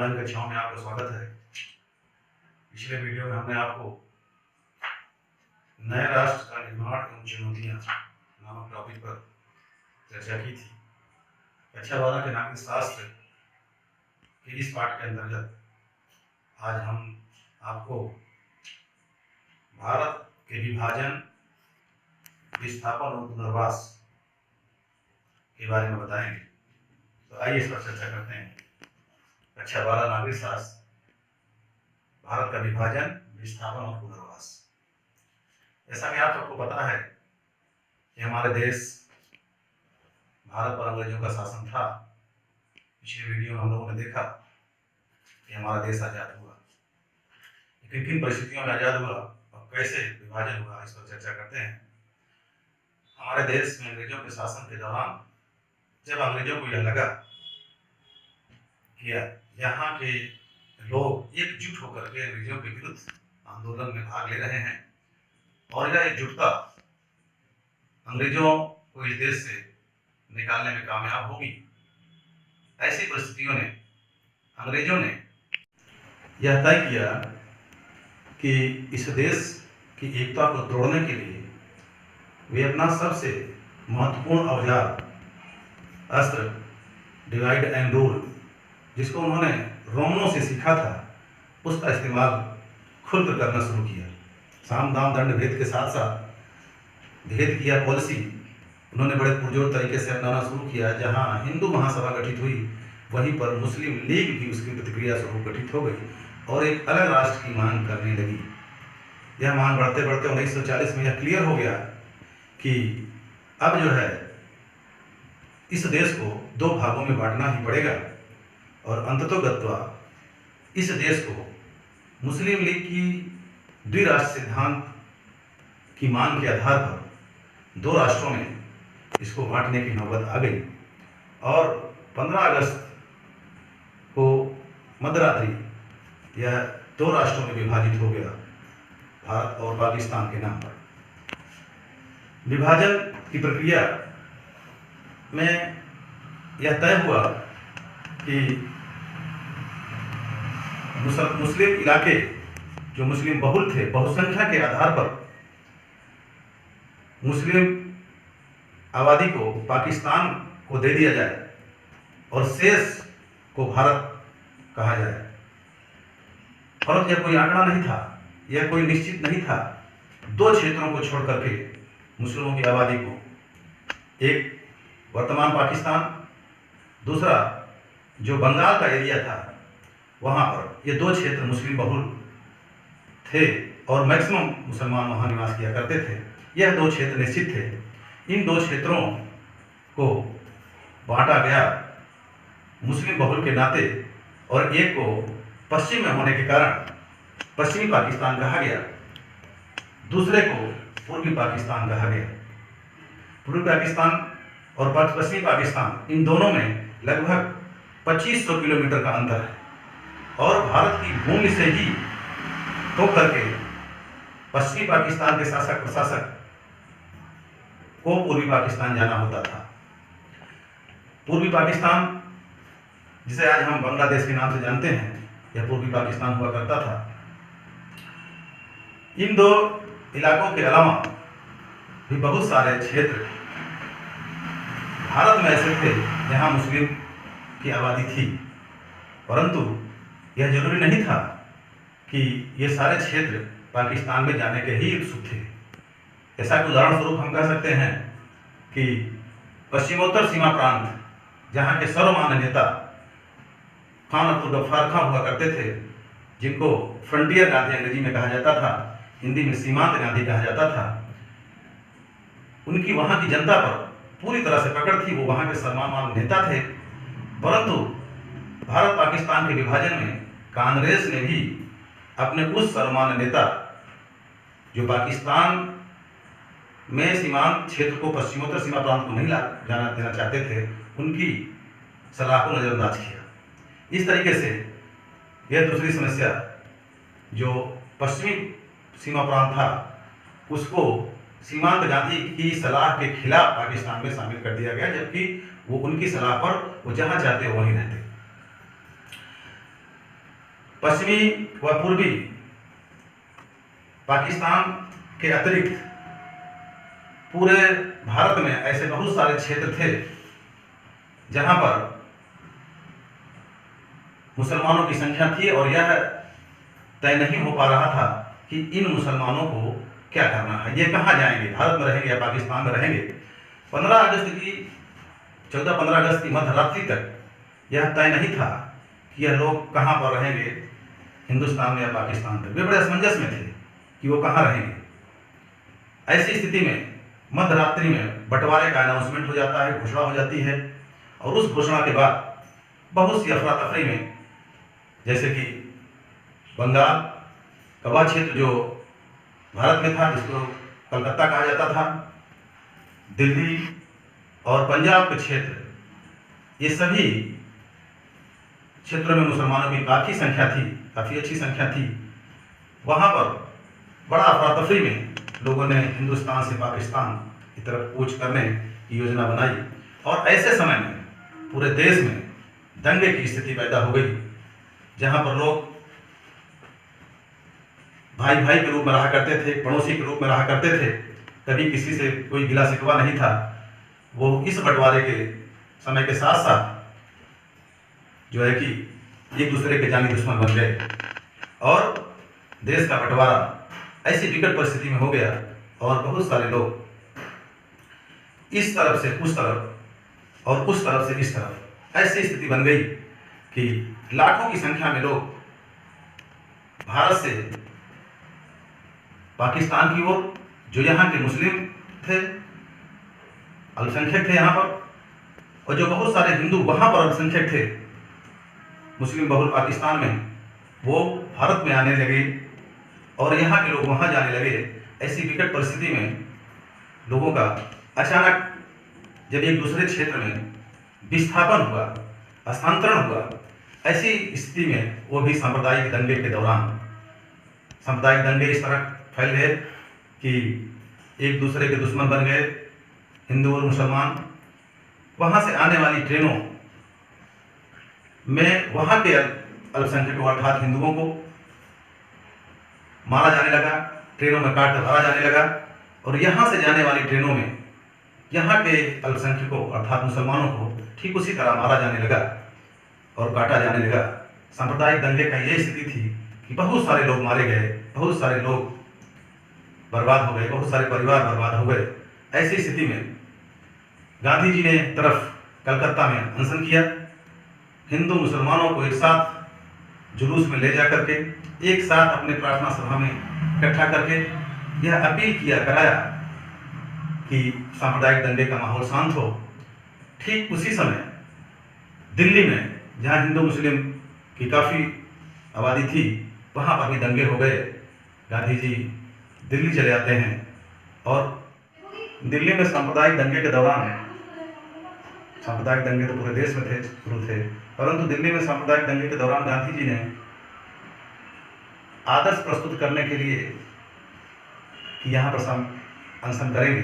Online कक्षाओं में आपका स्वागत है। पिछले वीडियो में हमने आपको नए राष्ट्र का निर्माण एवं चुनौतियां नामक टॉपिक पर चर्चा की थी। कक्षा 12 के नागरिक शास्त्र के इस पाठ के अंतर्गत आज हम आपको भारत के विभाजन, विस्थापन और पुनर्वास के बारे में बताएंगे। तो आइए इस पर चर्चा करते हैं। कक्षा 12 नागरिक शास्त्र, भारत का विभाजन, विस्थापन और पुनर्वास। जैसा कि आप सबको पता है कि हमारे देश भारत पर अंग्रेजों का शासन था। पिछले वीडियो में हम लोगों ने देखा कि हमारा देश आजाद हुआ, लेकिन किन परिस्थितियों में आजाद हुआ और कैसे विभाजन हुआ, इस पर चर्चा करते हैं। हमारे देश में अंग्रेजों के शासन के दौरान जब अंग्रेजों को यह लगा कि यहाँ के लोग एकजुट होकर के अंग्रेजों के विरुद्ध आंदोलन में भाग ले रहे हैं और यह एकजुटता अंग्रेजों को इस देश से निकालने में कामयाब होगी, ऐसी परिस्थितियों ने अंग्रेजों ने यह तय किया कि इस देश की एकता को तोड़ने के लिए वे अपना सबसे महत्वपूर्ण औजार अस्त्र डिवाइड एंड रूल, जिसको उन्होंने रोमनों से सीखा था, उसका इस्तेमाल खुलकर करना शुरू किया। साम दाम दंड भेद के साथ साथ भेद किया पॉलिसी उन्होंने बड़े पुरजोर तरीके से अपनाना शुरू किया। जहां हिंदू महासभा गठित हुई, वहीं पर मुस्लिम लीग भी उसकी प्रतिक्रिया स्वरूप गठित हो गई और एक अलग राष्ट्र की मांग करने लगी। यह मांग बढ़ते बढ़ते 1940 में यह क्लियर हो गया कि अब जो है इस देश को दो भागों में बांटना ही पड़ेगा और अंततोगत्वा इस देश को मुस्लिम लीग की द्विराष्ट्र सिद्धांत की मांग के आधार पर दो राष्ट्रों में इसको बांटने की नौबत आ गई और 15 अगस्त को मध्यरात्रि यह दो राष्ट्रों में विभाजित हो गया, भारत और पाकिस्तान के नाम पर। विभाजन की प्रक्रिया में यह तय हुआ कि मुस्लिम इलाके जो मुस्लिम बहुल थे, बहुसंख्या के आधार पर मुस्लिम आबादी को पाकिस्तान को दे दिया जाए और शेष को भारत कहा जाए। परंतु यह कोई आंकड़ा नहीं था, यह कोई निश्चित नहीं था। दो क्षेत्रों को छोड़ करके मुस्लिमों की आबादी को, एक वर्तमान पाकिस्तान, दूसरा जो बंगाल का एरिया था, वहाँ पर ये दो क्षेत्र मुस्लिम बहुल थे और मैक्सिमम मुसलमान वहाँ निवास किया करते थे। यह दो क्षेत्र निश्चित थे। इन दो क्षेत्रों को बांटा गया मुस्लिम बहुल के नाते और एक को पश्चिम में होने के कारण पश्चिमी पाकिस्तान कहा गया, दूसरे को पूर्वी पाकिस्तान कहा गया। पूर्वी पाकिस्तान और पश्चिमी पाकिस्तान, इन दोनों में लगभग 2500 किलोमीटर का अंतर है और भारत की भूमि से ही तो करके पश्चिमी पाकिस्तान के शासक प्रशासक को पूर्वी पाकिस्तान जाना होता था। पूर्वी पाकिस्तान, जिसे आज हम बांग्लादेश के नाम से जानते हैं, यह पूर्वी पाकिस्तान हुआ करता था। इन दो इलाकों के अलावा भी बहुत सारे क्षेत्र भारत में ऐसे थे जहां मुस्लिम की आबादी थी, परंतु यह जरूरी नहीं था कि ये सारे क्षेत्र पाकिस्तान में जाने के ही इच्छुक थे। ऐसा कि उदाहरण स्वरूप हम कह सकते हैं कि पश्चिमोत्तर सीमा प्रांत, जहाँ के सर्वमान्य नेता खान अब्दुल गफ्फार खां हुआ करते थे, जिनको फ्रंटियर गांधी अंग्रेजी में कहा जाता था, हिंदी में सीमांत गांधी कहा जाता था, उनकी वहाँ की जनता पर पूरी तरह से पकड़ थी। वो वहाँ के सर्वमान्य नेता थे। परंतु भारत पाकिस्तान के विभाजन में कांग्रेस ने भी अपने उस सर्वमान्य नेता जो पाकिस्तान में सीमांत क्षेत्र को, पश्चिमोत्तर सीमा प्रांत को नहीं जाना देना चाहते थे, उनकी सलाह को नजरअंदाज किया। इस तरीके से यह दूसरी समस्या जो पश्चिमी सीमा प्रांत था, उसको सीमांत गांधी की सलाह के खिलाफ पाकिस्तान में शामिल कर दिया गया, जबकि वो उनकी सलाह पर वो जहां चाहते वहीं रहते। पश्चिमी व पूर्वी पाकिस्तान के अतिरिक्त पूरे भारत में ऐसे बहुत सारे क्षेत्र थे जहां पर मुसलमानों की संख्या थी और यह तय नहीं हो पा रहा था कि इन मुसलमानों को क्या करना है, ये कहाँ जाएंगे, भारत में रहेंगे या पाकिस्तान में रहेंगे। 14-15 अगस्त की मध्य रात्रि तक यह तय नहीं था कि यह लोग कहाँ पर रहेंगे, हिंदुस्तान में या पाकिस्तान में। वे बड़े असमंजस में थे कि वो कहाँ रहेंगे। ऐसी स्थिति में मध्य रात्रि में बंटवारे का अनाउंसमेंट हो जाता है, घोषणा हो जाती है, और उस घोषणा के बाद बहुत सी अफरा तफरी में, जैसे कि बंगाल का वह क्षेत्र जो भारत में था, जिसको कलकत्ता कहा जाता था, दिल्ली और पंजाब के क्षेत्र, ये सभी क्षेत्रों में मुसलमानों की काफ़ी संख्या थी, काफ़ी अच्छी संख्या थी। वहाँ पर बड़ा अफरा तफरी में लोगों ने हिंदुस्तान से पाकिस्तान की तरफ कूच करने की योजना बनाई, और ऐसे समय में पूरे देश में दंगे की स्थिति पैदा हो गई, जहाँ पर लोग भाई भाई के रूप में रहा करते थे, पड़ोसी के रूप में रहा करते थे, कभी किसी से कोई गिला शिकवा नहीं था। वो इस बंटवारे के समय के साथ साथ जो है कि एक दूसरे के जानी दुश्मन बन गए, और देश का बंटवारा ऐसी विकट परिस्थिति में हो गया, और बहुत सारे लोग इस तरफ से उस तरफ और उस तरफ से इस तरफ, ऐसी स्थिति बन गई कि लाखों की संख्या में लोग भारत से पाकिस्तान की ओर, जो यहाँ के मुस्लिम थे, अल्पसंख्यक थे यहाँ पर, और जो बहुत सारे हिंदू वहाँ पर अल्पसंख्यक थे मुस्लिम बहुल पाकिस्तान में, वो भारत में आने लगे और यहाँ के लोग वहाँ जाने लगे। ऐसी विकट परिस्थिति में लोगों का अचानक जब एक दूसरे क्षेत्र में विस्थापन हुआ, हस्तांतरण हुआ, ऐसी स्थिति में वो भी सांप्रदायिक दंगे के दौरान, सांप्रदायिक दंगे इस तरह फैल गए कि एक दूसरे के दुश्मन बन गए हिंदू और मुसलमान। वहाँ से आने वाली ट्रेनों में वहाँ के अल्पसंख्यकों अर्थात हिंदुओं को मारा जाने लगा, ट्रेनों में काट कर भरा जाने लगा, और यहाँ से जाने वाली ट्रेनों में यहाँ के अल्पसंख्यकों अर्थात मुसलमानों को ठीक उसी तरह मारा जाने लगा और काटा जाने लगा। सांप्रदायिक दंगे का ये स्थिति थी कि बहुत सारे लोग मारे गए, बहुत सारे लोग बर्बाद हो गए, बहुत सारे परिवार बर्बाद हो गए। ऐसी स्थिति में गांधी जी ने तरफ कलकत्ता में अनशन किया, हिंदू मुसलमानों को एक साथ जुलूस में ले जा करके, एक साथ अपने प्रार्थना सभा में इकट्ठा करके यह अपील किया कराया कि सांप्रदायिक दंगे का माहौल शांत हो। ठीक उसी समय दिल्ली में, जहाँ हिंदू मुस्लिम की काफ़ी आबादी थी, वहाँ पर भी दंगे हो गए। गांधी जी दिल्ली चले आते हैं, और दिल्ली में सांप्रदायिक दंगे के दौरान, सांप्रदायिक दंगे तो पूरे देश में थे, शुरू थे, परंतु दिल्ली में सांप्रदायिक दंगे के दौरान गांधी जी ने आदर्श प्रस्तुत करने के लिए कि यहाँ पर अनशन करेंगे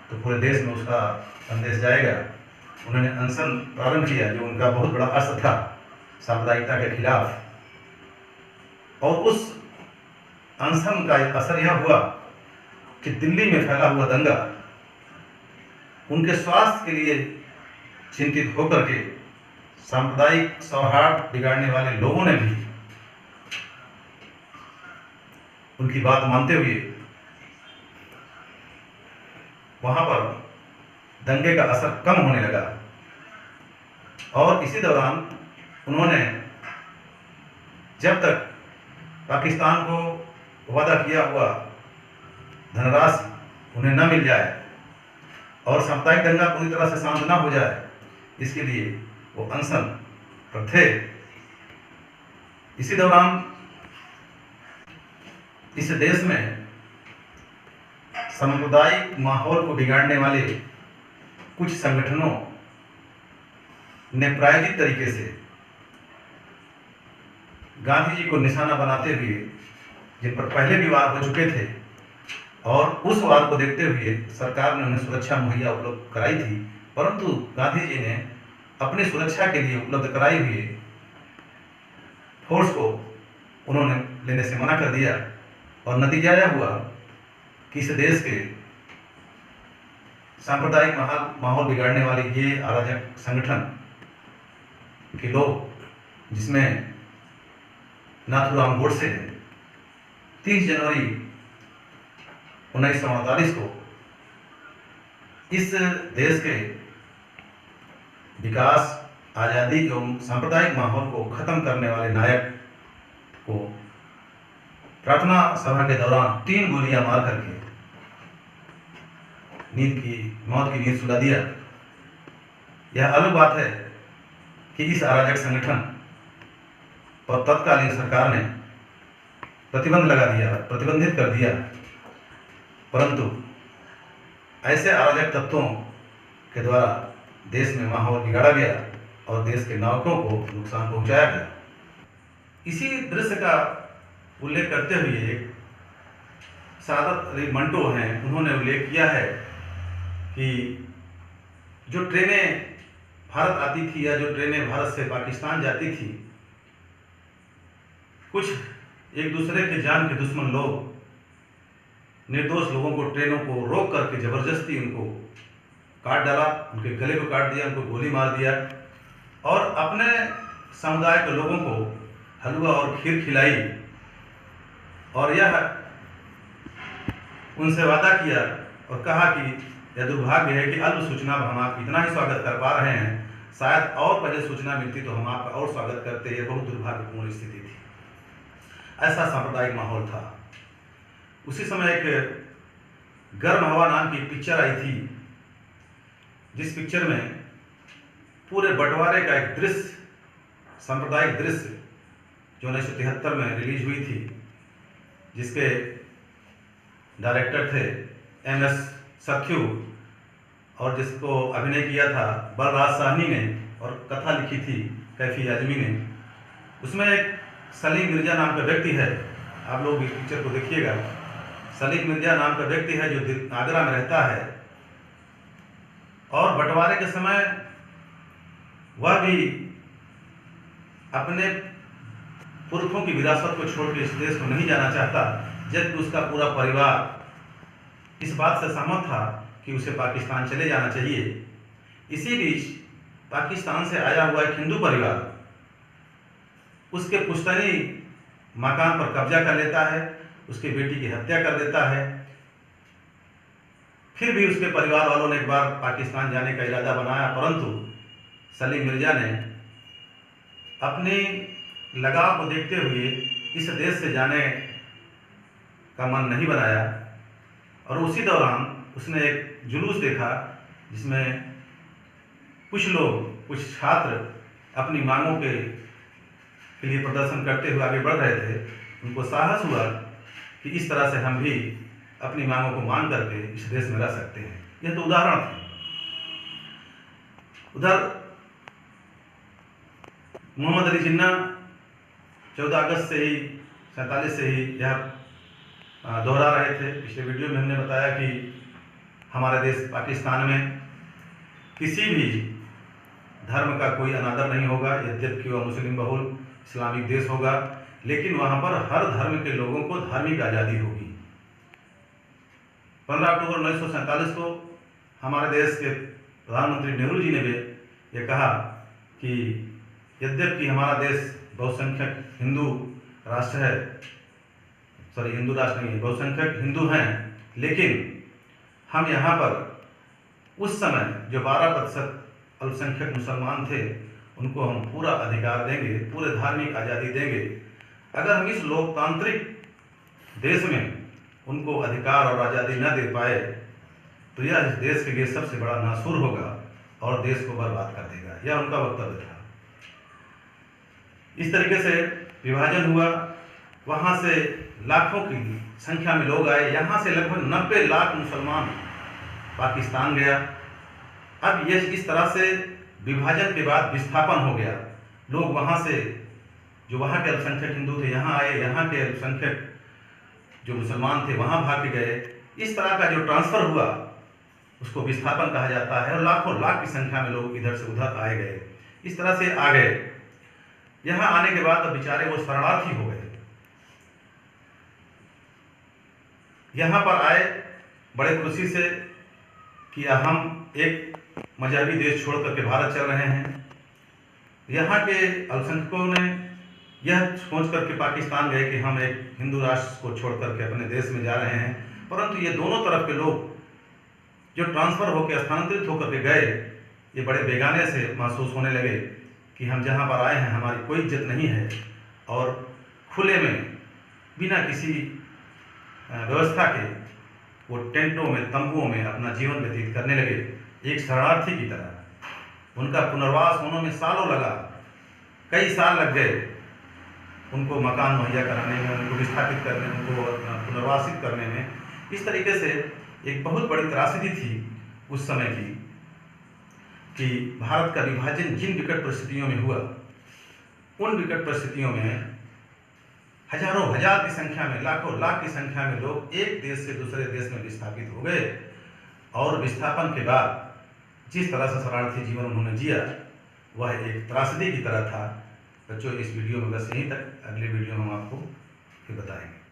तो पूरे देश में उसका संदेश जाएगा, उन्होंने अनशन प्रारंभ किया, जो उनका बहुत बड़ा अस्त्र था सांप्रदायिकता के खिलाफ। और उस अनशन का असर यह हुआ कि दिल्ली में फैला हुआ दंगा उनके स्वास्थ्य के लिए चिंतित होकर के सांप्रदायिक सौहार्द बिगाड़ने वाले लोगों ने भी उनकी बात मानते हुए वहां पर दंगे का असर कम होने लगा। और इसी दौरान उन्होंने जब तक पाकिस्तान को वादा किया हुआ धनराशि उन्हें न मिल जाए और सामुदायिक दंगा पूरी तरह से शांत न हो जाए, इसके लिए वो अनशन पर थे। इसी दौरान इस देश में सांप्रदायिक माहौल को बिगाड़ने वाले कुछ संगठनों ने प्रायोजित तरीके से गांधी जी को निशाना बनाते हुए, जिन पर पहले भी वार हो चुके थे, और उस वार को देखते हुए सरकार ने उन्हें सुरक्षा मुहैया उपलब्ध कराई थी, परंतु गांधी जी ने अपनी सुरक्षा के लिए उपलब्ध कराई हुई फोर्स को उन्होंने लेने से मना कर दिया और नतीजा यह हुआ कि इस देश के सांप्रदायिक माहौल बिगाड़ने वाले ये अराजक संगठन के लोग, जिसमें नाथूराम गोडसे ने 30 जनवरी 1948 को इस देश के विकास, आज़ादी एवं सांप्रदायिक माहौल को खत्म करने वाले नायक को प्रार्थना सभा के दौरान 3 गोलियां मार करके मौत की नींद सुला दिया। यह अलग बात है कि इस अराजक संगठन और तत्कालीन सरकार ने प्रतिबंधित कर दिया, परंतु ऐसे अराजक तत्वों के द्वारा देश में माहौल बिगाड़ा गया और देश के नागरिकों को नुकसान पहुंचाया गया। इसी दृश्य का उल्लेख करते हुए एक सादत अली मंटो हैं, उन्होंने उल्लेख किया है कि जो ट्रेनें भारत आती थी या जो ट्रेनें भारत से पाकिस्तान जाती थी, कुछ एक दूसरे के जान के दुश्मन लोग निर्दोष लोगों को, ट्रेनों को रोक करके जबरदस्ती उनको काट डाला, उनके गले को काट दिया, उनको गोली मार दिया और अपने समुदाय के लोगों को हलवा और खीर खिलाई और यह उनसे वादा किया और कहा कि यह दुर्भाग्य है कि अल्प सूचना हम आपका इतना ही स्वागत कर पा रहे हैं, शायद और पहले सूचना मिलती तो हम आपका और स्वागत करते। यह बहुत दुर्भाग्यपूर्ण स्थिति थी। ऐसा सांप्रदायिक माहौल था। उसी समय एक गर्म हवा नाम की पिक्चर आई थी, जिस पिक्चर में पूरे बंटवारे का एक दृश्य, सांप्रदायिक दृश्य, जो 1973 में रिलीज हुई थी, जिसके डायरेक्टर थे MS सख्यू और जिसको अभिनय किया था बलराज साहनी ने और कथा लिखी थी कैफी आजमी ने। उसमें एक सलीम मिर्जा नाम का व्यक्ति है, आप लोग इस पिक्चर को देखिएगा। सलीम मिर्जा नाम का व्यक्ति है जो आगरा में रहता है और बंटवारे के समय वह भी अपने पुरखों की विरासत को छोड़कर इस देश को नहीं जाना चाहता, जबकि उसका पूरा परिवार इस बात से सहमत था कि उसे पाकिस्तान चले जाना चाहिए। इसी बीच पाकिस्तान से आया हुआ एक हिंदू परिवार उसके पुश्तैनी मकान पर कब्जा कर लेता है, उसकी बेटी की हत्या कर देता है। फिर भी उसके परिवार वालों ने एक बार पाकिस्तान जाने का इरादा बनाया, परंतु सलीम मिर्जा ने अपनी लगाव को देखते हुए इस देश से जाने का मन नहीं बनाया और उसी दौरान उसने एक जुलूस देखा जिसमें कुछ लोग, कुछ छात्र अपनी मांगों के लिए प्रदर्शन करते हुए आगे बढ़ रहे थे। उनको साहस हुआ कि इस तरह से हम भी अपनी मांगों को मान करके इस देश में रह सकते हैं। यह तो उदाहरण था। उधर मोहम्मद अली जिन्ना 14 अगस्त से ही 47 से ही यह दोहरा रहे थे। पिछले वीडियो में हमने बताया कि हमारे देश पाकिस्तान में किसी भी धर्म का कोई अनादर नहीं होगा, यद्यपि वह मुस्लिम बहुल इस्लामिक देश होगा, लेकिन वहाँ पर हर धर्म के लोगों को धार्मिक आज़ादी होगी। 15 अक्टूबर 1947 को हमारे देश के प्रधानमंत्री नेहरू जी ने भी ये कहा कि यद्यपि हमारा देश बहुसंख्यक हिंदू राष्ट्र है, हिंदू राष्ट्र नहीं है, बहुसंख्यक हिंदू हैं, लेकिन हम यहाँ पर उस समय जो 12% अल्पसंख्यक मुसलमान थे उनको हम पूरा अधिकार देंगे, पूरे धार्मिक आज़ादी देंगे। अगर हम इस लोकतांत्रिक देश में उनको अधिकार और आज़ादी न दे पाए तो यह इस देश के लिए सबसे बड़ा नासूर होगा और देश को बर्बाद कर देगा। यह उनका वक्तव्य था। इस तरीके से विभाजन हुआ, वहाँ से लाखों की संख्या में लोग आए, यहाँ से लगभग 90 लाख मुसलमान पाकिस्तान गया। अब ये इस तरह से विभाजन के बाद विस्थापन हो गया। लोग वहाँ से, जो वहाँ के अल्पसंख्यक हिंदू थे, यहाँ आए, यहाँ के अल्पसंख्यक जो मुसलमान थे वहाँ भाग गए। इस तरह का जो ट्रांसफ़र हुआ उसको विस्थापन कहा जाता है और लाखों लाख की संख्या में लोग इधर से उधर आए गए। इस तरह से आ गए। यहाँ आने के बाद अब बेचारे वो शरणार्थी हो गए। यहाँ पर आए बड़े खुशी से कि हम एक मजहबी देश छोड़ करके भारत चल रहे हैं। यहाँ के अल्पसंख्यकों ने यह सोच करके पाकिस्तान गए कि हम एक हिंदू राष्ट्र को छोड़ करके अपने देश में जा रहे हैं, परंतु ये दोनों तरफ के लोग जो ट्रांसफ़र होकर स्थानांतरित होकर के गए, ये बड़े बेगाने से महसूस होने लगे कि हम जहाँ पर आए हैं हमारी कोई इज्जत नहीं है, और खुले में बिना किसी व्यवस्था के वो टेंटों में, तंबुओं में अपना जीवन व्यतीत करने लगे, एक शरणार्थी की तरह। उनका पुनर्वास होने में सालों लगा, कई साल लग गए उनको मकान मुहैया कराने में, उनको विस्थापित करने, उनको पुनर्वासित करने में। इस तरीके से एक बहुत बड़ी त्रासदी थी उस समय की कि भारत का विभाजन जिन विकट परिस्थितियों में हुआ, उन विकट परिस्थितियों में हजारों हजार की संख्या में, लाखों लाख की संख्या में लोग एक देश से दूसरे देश में विस्थापित हो गए, और विस्थापन के बाद जिस तरह से शरणार्थी जीवन उन्होंने जिया वह एक त्रासदी की तरह था। बच्चों, इस वीडियो में बस यहीं तक, अगले वीडियो में हम आपको फिर बताएंगे।